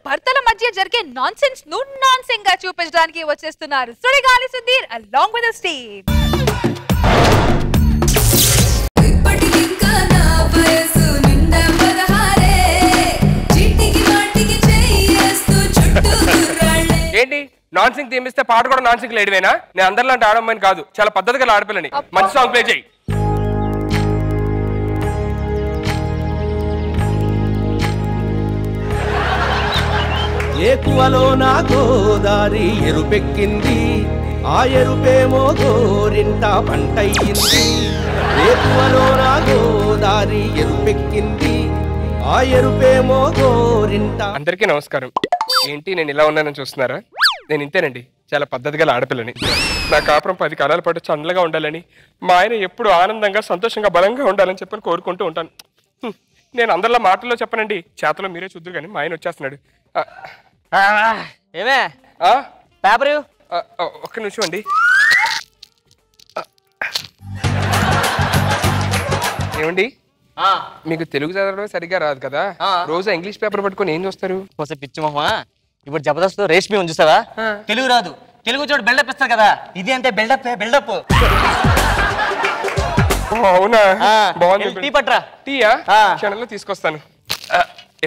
భర్తల మధ్య జరిగే నాన్సెన్స్ ను నాన్సెన్స్ గా చూపించడానికి వచ్చేస్తున్నారు Sudigali Sudheer along with the stage. ఏంటి నాన్ సింగ్ తీమిస్తే పాట కూడా నాన్ సింగ్ లేడివేనా? నేను అందరిలాంటి ఆడమ్మని కాదు, చాలా పద్ధతిగా ఆడపిల్లని. మంచి సాంగ్ ప్లే చేయి. ఏకువలో నా గోదారి ఎరుపెక్కింది, ఆ ఎరుపేమో గోరింట పంటయ్యింది. ఏకువలో నా గోదారి ఎరుపెక్కింది, ఆ ఎరుపేమో గోరింట. అందరికీ నమస్కారం. ఏంటి నేను ఇలా ఉన్నానని చూస్తున్నారా? నేను ఇంతేనండి, చాలా పద్ధతిగా ఆడపిల్లని. నా కాపురం 10 కాలాల పాటు చల్లగా ఉండాలని, మా ఆయన ఎప్పుడు ఆనందంగా సంతోషంగా బలంగా ఉండాలని చెప్పని కోరుకుంటూ ఉంటాను. నేను అందరిలో మాటల్లో చెప్పనండి, చేతలో మీరే చూద్దరు కానీ మా ఆయన వచ్చేస్తున్నాడు. ఏమే పేపర్ ఒక్క నిమిషం అండి. ఏమండి, మీకు తెలుగు చదవడం సరిగ్గా రాదు కదా, రోజు ఇంగ్లీష్ పేపర్ పట్టుకొని ఏం చూస్తారు? పిచ్చి మొహమా, ఇప్పుడు జబర్దస్త్ రేష్మి ఉంది చూస్తావా? తెలుగు రాదు, తెలుగు చోటు బిల్డప్ ఇస్తారు కదా, ఇది అంటే బిల్డప్ బిల్డప్. అవునా, బాగుంది. టీ పట్రా. టీయా? క్షణంలో తీసుకొస్తాను.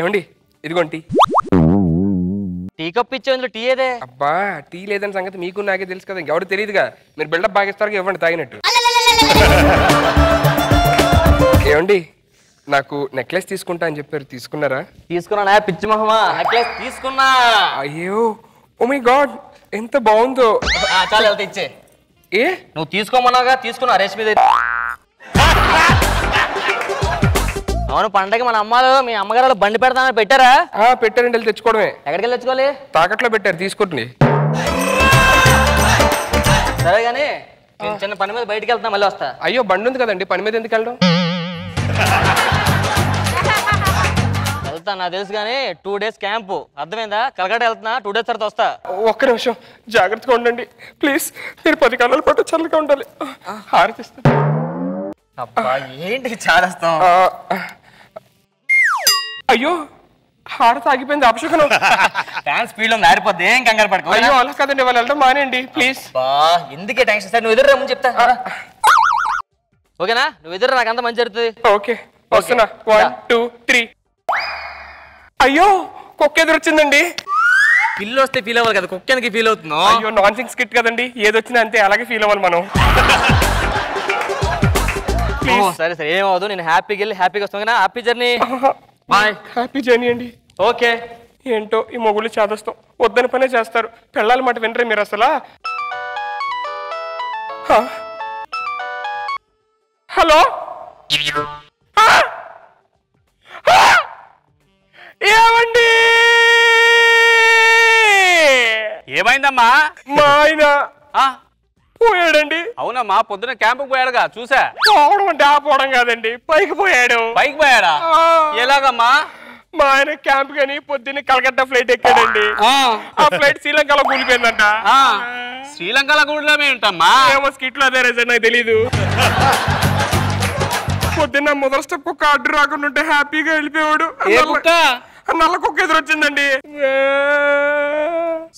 ఏమండి, ఇదిగోండి టీ. టీ కప్ ఇచ్చే టీ ఏదే? అబ్బా, టీ లేదని సంగతి మీకు నాకే తెలుసు కదా, ఇంకెవరు తెలియదుగా. మీరు బిల్డప్ బాగా ఇస్తారు, ఇవ్వండి తాగినట్టు. ఏమండి, నాకు నెక్లెస్ తీసుకుంటా అని చెప్పారు, తీసుకున్నారా? తీసుకున్నా పిచ్చి మొహమా, నెక్లెస్ తీసుకున్నా. అయ్యో, ఓ మై గాడ్, ఎంత బాగుందో. చాలా వెళ్తే ఇచ్చే. ఏ నువ్వు తీసుకోమన్నాగా, తీసుకున్నా రేష్మి. అవును, పండగ మన అమ్మాలు మీ అమ్మగారు బండి పెడతామని పెట్టారా? పెట్టారండి, వెళ్ళి తెచ్చుకోవడమే. ఎక్కడికి వెళ్ళి తెచ్చుకోవాలి? తాకట్లో పెట్టారు, తీసుకోండి. సరే గానీ చిన్న పని మీద బయటికి వెళ్తా, మళ్ళీ వస్తా. అయ్యో, బండి ఉంది కదండి, పని మీద ఎందుకు వెళ్ళడం? వెళ్తా, నాకు తెలుసు కానీ 2 days క్యాంపు, అర్థమైందా? కలకట్ట వెళ్తున్నా, 2 days తర్వాత వస్తా. ఒక్క నిమిషం, జాగ్రత్తగా ఉండండి ప్లీజ్. మీరు 10 కాలాల పాటు చల్లగా ఉండాలి. హారతిస్తా. అబ్బా, ఏంటి చాలేస్తాం? అయ్యో, హారతి ఆగిపోయింది, అపశకునం. ఫ్యాన్ స్పీడ్ లో ఆరిపోద్ది, ఏం కంగారు పడుకో. అయ్యో, అలా కదండి, వాళ్ళు వెళ్ళడం మానేయండి ప్లీజ్. ఎందుకే టెన్షన్ సార్, నువ్వు ఎదురు రమ్మని చెప్తా. ఓకేనా? నువ్వు ఎదురు, నాకు అంత మంచి జరుగుతుంది. ఓకే, వస్తున్నా. 1 2 3. అయ్యో, కుక్క ఎదురొచ్చిందండి. పిల్లి వస్తే ఫీల్ అవ్వాలి కదా, కుక్క ఎందుకు ఫీల్ అవుతున్నావు? అయ్యో, నాన్ సింగ్ స్కిట్ కదండి, ఏదొచ్చినా అంతే, అలాగే ఫీల్ అవ్వాలి మనం. సరే సరే, ఏమవుదు, నేను హ్యాపీగా వెళ్ళి హ్యాపీగా వస్తాను. Happy journey. Bye. Happy journey అండి. ఓకే. ఏంటో ఈ మొగుళ్ళు చేదస్తాం, వద్దని పనే చేస్తారు. పెళ్ళాల మాట వినరే మీరు అసలు. హలో, ఏమండి? ఏమైందమ్మా? మా ఆయన పోయాడండి. అవునమ్మా, పొద్దున క్యాంపుకి పోయాడుగా, చూసా. పోవడం అంటే ఆ పోవడం కాదండి, పైకి పోయాడు. పైకి పోయాడా? ఎలాగమ్మా? మా ఆయన క్యాంప్ కానీ పొద్దున్న కలకత్తా ఫ్లైట్ ఎక్కాడండి. ఆ ఫ్లైట్ శ్రీలంకలో కూలిపోయిందంట. శ్రీలంకలో కూడలేమేంటమ్మా? ఏమో స్కిట్లో అదే రీజన్, నాకు తెలీదు. పొద్దున్న మొదటి స్టెప్ ఒక అడ్డు రాకుండా ఉంటే హ్యాపీగా వెళ్ళిపోయాడు. నల్ల కుక్క ఎదురొచ్చిందండి.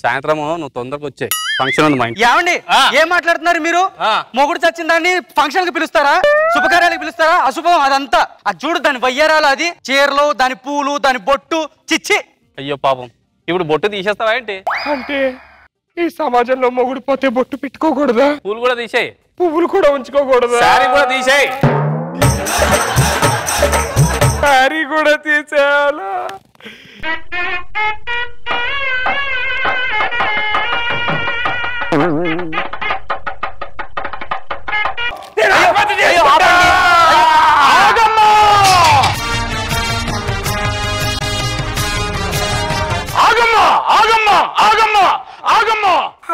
సాయంత్రం నువ్వు తొందరగా వచ్చే, ఫంక్షన్ ఉంది మా ఇంట్లో. ఏమండి, ఏం మాట్లాడుతున్నారు మీరు? మొగుడు చచ్చిందాన్ని ఫంక్షన్ కి పిలుస్తారా? శుభకార్యాలకు పిలుస్తారా? అశుభం అదంతా. అది చూడు, దాని వయ్యారాలు, అది చీరలు, దాని పూలు, దాని బొట్టు. చిచ్చి. అయ్యో పాపం, ఇప్పుడు బొట్టు తీసేస్తావా ఏంటి? అంటే ఈ సమాజంలో మొగుడు పోతే బొట్టు పెట్టుకోకూడదా? పూలు కూడా తీసేయి. పువ్వులు కూడా ఉంచుకోకూడదా? శారీ కూడా తీసేయి. శారీ కూడా తీసేయాలా?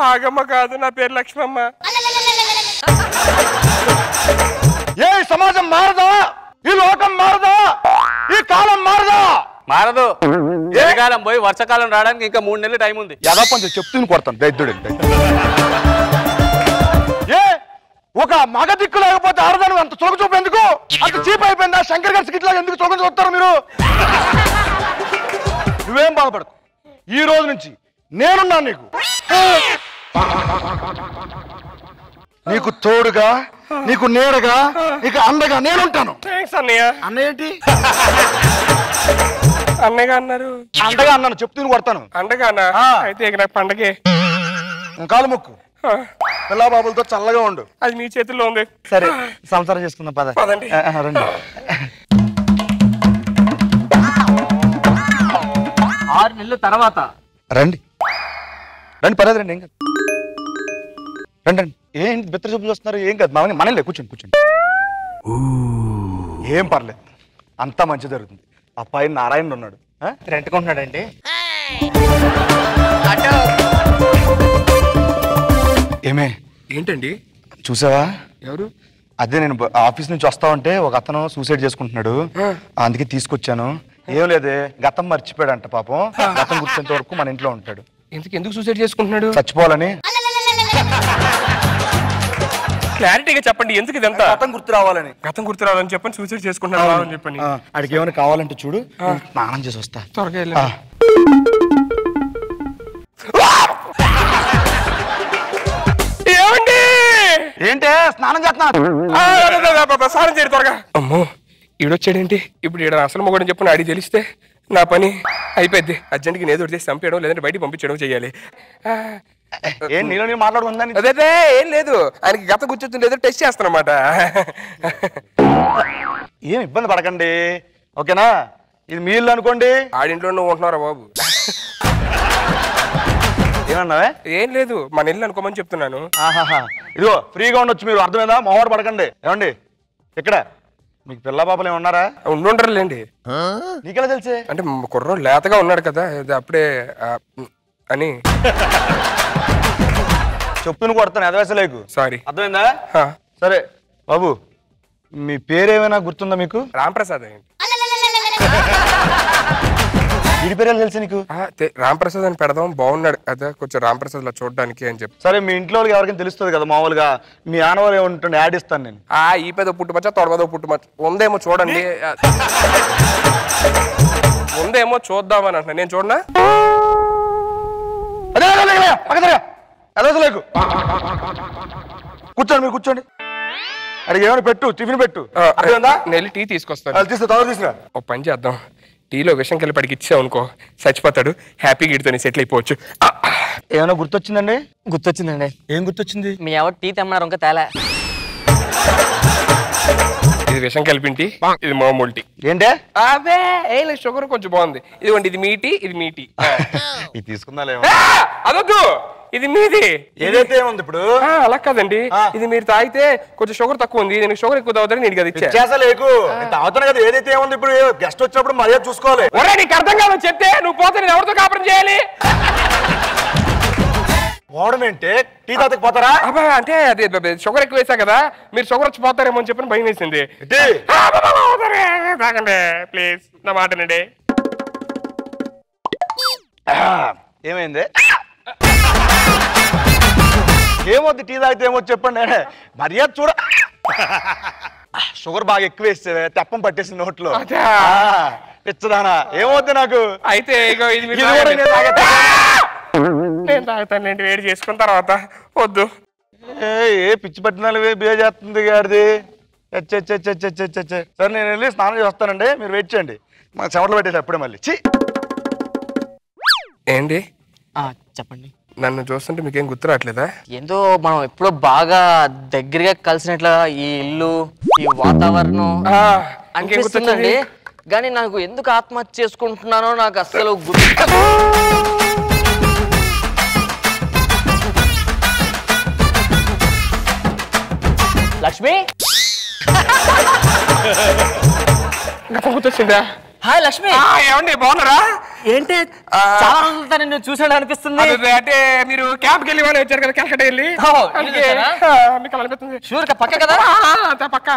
ఆగమ్మ కాదు, నా పేరు లక్ష్మమ్మ. ఏ సమాజం మారదా? ఈ లోకం మారదా? ఈ కాలం మారదా? మారదు. చలికాలం పోయి వర్షాకాలం రావడానికి ఇంకా 3 నెలలు టైం ఉంది. యథాపంచ చెప్తూనే కొడతాను దైద్యుడు. ఏ ఒక మగ దిక్కు లేకపోతే ఆడదాను అంత చొగ చూపు ఎందుకు? అంత చీప్ అయిపోయిందా? శంకర్ గారి స్కిట్ లాగా ఎందుకు చొగ చూస్తారు మీరు? నువ్వేం బాధపడకు, ఈ రోజు నుంచి నేనున్నాను నీకు. నీకు తోడుగా, నీకు నీడగా, నీకు అండగా నేనుంటాను. అన్నయ్య. అన్నయ్య ఏంటి? అన్నయ్యగా అన్నారు. అండగా అన్నాను, చెప్తూ కొడతాను. అండగా అన్న. అయితే ఇక నాకు పండగే. కాలు మొక్కు. పిల్లా బాబులతో చల్లగా ఉండు. అది మీ చేతుల్లో ఉంది. సరే సంసారం చేసుకుందాం పద. పదండి. రండి. 6 నెలల తర్వాత రండి రండి, పర్లేదు రండి, ఏం కాదు. రండి రండి. ఏంటి బిత్తర చూపులు వస్తున్నారు? ఏం కాదు, మనలే కూర్చోండి కూర్చోండి. ఏం పర్లేదు, అంతా మంచి జరుగుతుంది. ఆ పైన నారాయణ ఉన్నాడు, రెంట్కుంటున్నాడండి. ఏమే ఏంటండి? చూసావా? ఎవరు? అదే నేను ఆఫీస్ నుంచి వస్తా ఉంటే ఒక అతను సూసైడ్ చేసుకుంటున్నాడు, అందుకే తీసుకొచ్చాను. ఏం లేదే, గతం మర్చిపోయాడంట పాపం. గతం గుర్తింత వరకు మన ఇంట్లో ఉంటాడు. ఎందుకు సూసైడ్ చేసుకుంటున్నాడు? చచ్చిపోవాలని. క్లారిటీగా చెప్పండి, ఎందుకు ఇదంతా? గతం గుర్తు రావాలని. గతం గుర్తు రావాలని చెప్పని సూసైడ్ చేసుకుంటున్నాడు అని చెప్పని. అడిగి ఏమైనా కావాలంటే చూడు, స్నానం చేసి వస్తా. త్వరగా వెళ్ళండి. ఏమండి? ఏంటే స్నానం చేస్తున్నా? స్నానం చేయడు త్వరగా. అమ్మో, ఈడొచ్చాడేంటి? ఇప్పుడు ఈడ అసలు మొగడని చెప్పని అడిగి తెలిస్తే నా పని అయిపోద్ది. అర్జెంట్కి నేదో చేసి చంపేయడం, లేదంటే బయటికి పంపించడం చేయాలి. ఏం నీలో నేను మాట్లాడుకుందని? అదే ఏం లేదు, ఆయనకి గత గుర్తుంది లేదో టెస్ట్ చేస్తానమాట. ఏం ఇబ్బంది పడకండి, ఓకేనా? ఇది మీ ఇల్లు అనుకోండి. ఆడింట్లో నువ్వు ఉంటున్నారా బాబు? ఏమన్నావే? ఏం లేదు, మన ఇల్లు అనుకోమని చెప్తున్నాను. ఇదిగో ఫ్రీగా ఉండొచ్చు మీరు, అర్థమైందా? మొహమాట పడకండి. ఏమండి ఇక్కడ మీకు పిల్ల పాపలు ఏమన్నారా? ఉండుండరులేండి. నీకెలా తెలిసే? అంటే కుర్రోడు లేతగా ఉన్నాడు కదా, అప్పుడే అని చెప్తును కొడతాను, ఎదవేసలేకు. సారీ. అర్థమైందా? సరే బాబు, మీ పేరేమైనా గుర్తుందా మీకు? రాంప్రసాద్ అండి. వీడి పేరు తెలుసా నీకు? రాంప్రసాద్ అని పెడదాం, బాగున్నాడు అదే కొంచెం రాంప్రసాద్ లా చూడడానికి అని చెప్పి. సరే మీ ఇంట్లో వాళ్ళకి ఎవరికైనా తెలుస్తుంది కదా మామూలుగా, మీ ఆనవాళ్ళు ఏముంటుంది యాడ్ ఇస్తాను నేను. ఈ పెద్ద పుట్టుమచ్చ తొడమదో పుట్టుమచ్చ ఉందేమో చూడండి. ఉందేమో చూద్దామని అంటున్నా, నేను చూడనా? లేకు కూర్చోండి, మీరు కూర్చోండి. అడిగి ఏమైనా పెట్టు, టిఫిన్ పెట్టు. నెల్లి టీ తీసుకొస్తాను. తీసుకురా. ఓ పని చేద్దాం, టీలో విషం కలిపి పడికి ఇచ్చావు అనుకో, చచ్చిపోతాడు. హ్యాపీగా ఇడితోనే సెటిల్ అయిపోవచ్చు. ఏమైనా గుర్తొచ్చిందండి? గుర్తొచ్చిందండి. ఏం గుర్తొచ్చింది? మీ ఎవరు టీ తెమ్మన్నారు ఇంకా తేలే. ఇది విషం కలిపింటి, ఇది మామూలు టీ. ఏంటే? అదే ఏం లేదు, షుగర్ కొంచెం బాగుంది. ఇదిగోండి, ఇది మీ టీ, ఇది మీ టీ. ఇది తీసుకుందా? అదొద్దు, ఇది మీది. ఏదైతే ఏముంది ఇప్పుడు? అలా కాదండి, ఇది మీరు తాగితే కొంచెం షుగర్ తక్కువ ఉంది, నేను షుగర్ ఎక్కువ తాగుతాను, నేను కదా ఇచ్చా. లేకు తాగుతాను కదా, ఏదైతే ఏముంది ఇప్పుడు? గెస్ట్ వచ్చినప్పుడు మర్యాద చూసుకోవాలి. ఒరే నీకు అర్థం కాదని చెప్తే నువ్వు పోతే నేను ఎవరితో కాపురం చేయాలి? పోవడం ఏంటే? టీ తాతకి పోతారా? అంటే అది షుగర్ ఎక్కువ వేసా కదా, మీరు షుగర్ వచ్చి పోతారేమో అని చెప్పని భయం వేసింది. తాగండి ప్లీజ్, నా మాటనండి. ఏమైంది? ఏమొద్దు, టీ తాగితే ఏమొద్దు చెప్పండి. మర్యాద చూడ. షుగర్ బాగా ఎక్కువ వేస్తే తెప్పం పట్టేసి నోట్లో. పిచ్చదానా, ఏమవుద్ది నాకు? అయితే నేను తాగుతానులేండి, వేడి చేసుకున్న తర్వాత. వద్దు, ఏ పిచ్చి పట్టినాలు బిహేవ్ చేస్తుంది గాడిది. సరే నేను వెళ్ళి స్నానం చేస్తానండి, మీరు వెయిట్ చేయండి. మా చెమటలు పెట్టేసి అప్పుడే మళ్ళీ. ఏంటి చెప్పండి. నన్ను చూస్తుంటే మీకేం గుర్తు రావట్లేదా? ఏందో మనం ఎప్పుడో బాగా దగ్గరగా కలిసినట్ల ఈ ఇల్లు, ఈ వాతావరణం అనిపిస్తుందండి. కానీ నాకు ఎందుకు ఆత్మహత్య చేసుకుంటున్నానో నాకు అస్సలు గుర్తు. లక్ష్మి, గుర్తొచ్చిందా? హాయ్ లక్ష్మి. ఏమండి బాగున్నారా? ఏంటి చాలా రోజులతో నిన్ను చూసాడు అనిపిస్తుంది. అంటే మీరు క్యాంప్కి వెళ్ళి వాళ్ళు వచ్చారు కదా, కలకట్ట వెళ్ళి. మీకు అనిపిస్తుంది షూర్ పక్క కదా? పక్క.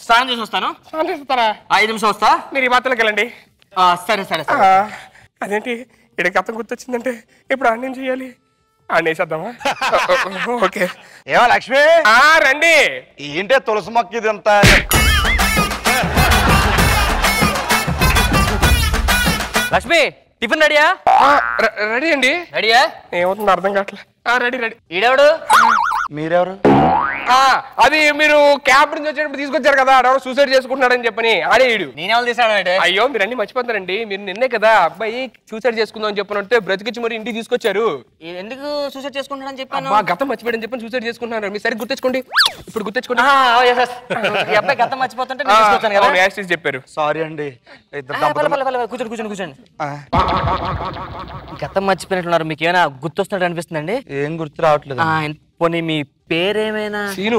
స్నానం చేసి వస్తాను. స్నానం చేస్తారా? 5 నిమిషం వస్తా. మీరు ఈ బాత్రూంలోకి వెళ్ళండి. సరే సరే. అదేంటి ఇక్కడ గతం గుర్తొచ్చిందంటే ఇప్పుడు ఆడేం చెయ్యాలి? ఆడేసేద్దామా? ఓకే. ఏమో లక్ష్మి రండి. ఏంటే తులసి మొక్క ఇదంతా? లక్ష్మి టిఫిన్ రెడీయా? రెడీ అండి. రెడీయా? ఏమవుతుంది అర్థం కావట్లే. రెడీ. ఈడెవడు? మీరెవరు? అది మీరు క్యాబ్ నుంచి వచ్చేటప్పుడు తీసుకొచ్చారు కదా, ఆడవాడు సూసైడ్ చేసుకుంటున్నాడని చెప్పని ఆడే ఈడు. నేనేమో తీసాడు? అయ్యో మీరు అన్ని మర్చిపోతారండి. మీరు నిన్నే కదా అబ్బాయి సూసైడ్ చేసుకుందాం అని చెప్పినట్టే బ్రతికిచ్చి మరి ఇంటికి తీసుకొచ్చారు. ఎందుకు సూసైడ్ చేసుకుంటాడని చెప్పాను? గతం మర్చిపోయాడని చెప్పని సూసైడ్ చేసుకుంటున్నారు. మీరు సరిగ్గా గుర్తించుకోండి. ఇప్పుడు గుర్తించుకోండి. ఈ అబ్బాయి గతం మర్చిపోతుంటే నేను తీసుకొచ్చాను కదా. చెప్పారు. సారీ అండి. కూర్చోండి. గతం మర్చిపోయినట్లున్నారు. మీకు ఏమైనా గుర్తొస్తున్నట్టు అనిపిస్తుందండి? ఏం గుర్తు రావట్లేదు. పోనీ మీ పేరేమైనా? సీను.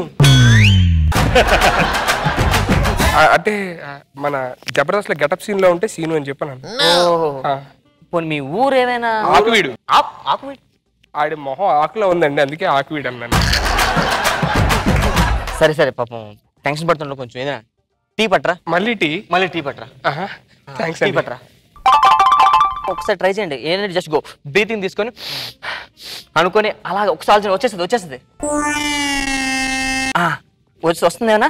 అంటే మన జబర్దస్త్ లో గెటప్ సీన్ లో ఉంటే సీను అని చెప్పాను. పోనీ మీ ఊరేమైనా? ఆకువీడు. ఆకువీడు. ఆడి మొహం ఆకులో ఉందండి, అందుకే ఆకువీడు అన్నాను. సరే పాపం టెన్షన్ పడుతుండ కొంచెం. ఏదైనా టీ పట్రా. మళ్ళీ టీ పట్రా. థ్యాంక్స్. టీ పట్రా. ఒకసారి ట్రై చేయండి. ఏంటంటే జస్ట్ గో బ్రీతింగ్ తీసుకొని అనుకొని అలాగే ఒకసారి వచ్చేస్తుంది. వస్తుంది ఏమన్నా?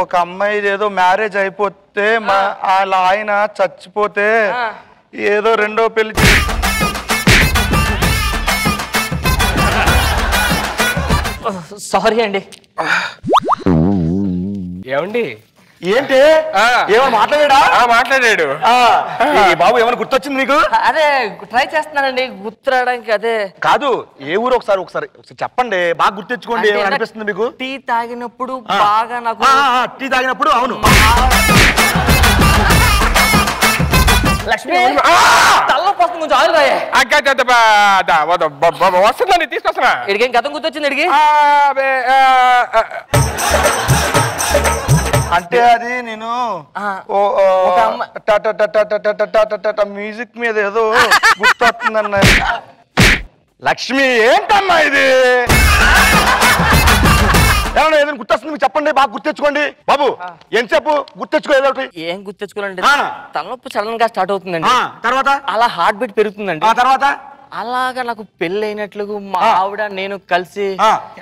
ఒక అమ్మాయి ఏదో మ్యారేజ్ అయిపోతే వాళ్ళ ఆయన చచ్చిపోతే ఏదో రెండో పెళ్లి సారీ అండి. ఏమండి? ఏంటి ఏమో మాట్లాడాడు. బాబు ఏమైనా గుర్తొచ్చింది నీకు? అదే ట్రై చేస్తున్నానండి గుర్తు రావడానికి. అదే కాదు, ఏ ఊరు ఒకసారి చెప్పండి, బాగా గుర్తించుకోండి. అనిపిస్తుంది మీకు? టీ తాగినప్పుడు బాగా నాకు టీ తాగినప్పుడు. అవును, లక్ష్మి తల్లపోస్తుంది కొంచెం ఆయిల్ వస్తుందండి, తీసుకొస్తున్నా. ఇడికేం గతం గుర్తొచ్చింది ఇడికి? అంటే అది నేను మ్యూజిక్ మీద ఏదో గుర్తొస్తుందన్న. లక్ష్మి ఏంటమ్మా ఇది? ఏమన్నా ఏదైనా గుర్తొస్తుంది మీకు చెప్పండి, బాగా గుర్తెచ్చుకోండి. బాబు ఎంతసేపు గుర్తెచ్చుకో ఏదో ఒకటి. ఏం గుర్తెచ్చుకోవాలంటే తలనొప్పి సడన్ గా స్టార్ట్ అవుతుందండి. తర్వాత అలా హార్ట్ బీట్ పెరుగుతుందండి. తర్వాత అలాగా నాకు పెళ్లి అయినట్లు మా ఆవిడ నేను కలిసి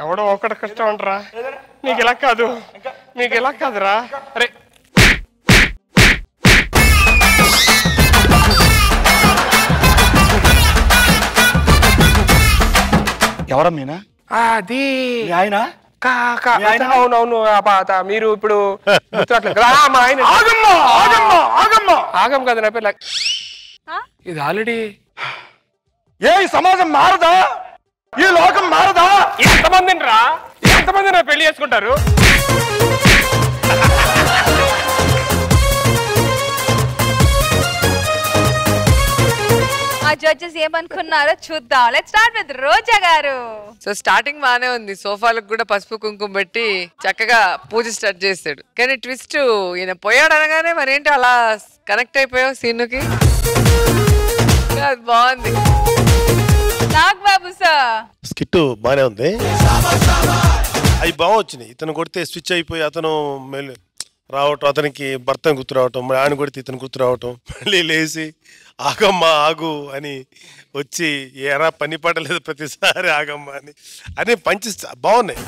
ఎవడో ఒకటి కష్టం అంటారా? నీకు ఇలా కాదు, నీకు ఇలా కాదురా. అరే ఎవరా మీనా? అది ఆయన అవునవును. మీరు ఇప్పుడు ఆగం కదా నా పేరు. ఇది ఆల్రెడీ. ఏ సమాజం మారదా? ఈ లోకం మారదా? ఎంతమంది నా పెళ్లి చేసుకుంటారు? ఆ జడ్జెస్ ఏమనుకున్నారో చూద్దాం. లెట్స్ స్టార్ట్ విత్ రోజా గారు. సో స్టార్టింగ్ బానే ఉంది. సోఫాలకు కూడా పసుపు కుంకుమ పెట్టి చక్కగా పూజ స్టార్ట్ చేస్తాడు. కానీ ట్విస్ట్ ఈయన పోయాడు అనగానే మరేంటి అలా కనెక్ట్ అయిపోయావు సీనుకి? బాగుంది. నాగ్ బాబు సార్ స్కిట్ బానే ఉంది. అవి బాగా వచ్చినాయి. ఇతను కొడితే స్విచ్ అయిపోయి అతను రావటం, అతనికి భర్త గుర్తు రావటం, ఆయన కొడితే ఇతను గుర్తు రావటం, మళ్ళీ లేచి ఆగమ్మా ఆగు అని వచ్చి ఏరా పని పడలేదు ప్రతిసారి ఆగమ్మా అని పంచి బాగున్నాయి.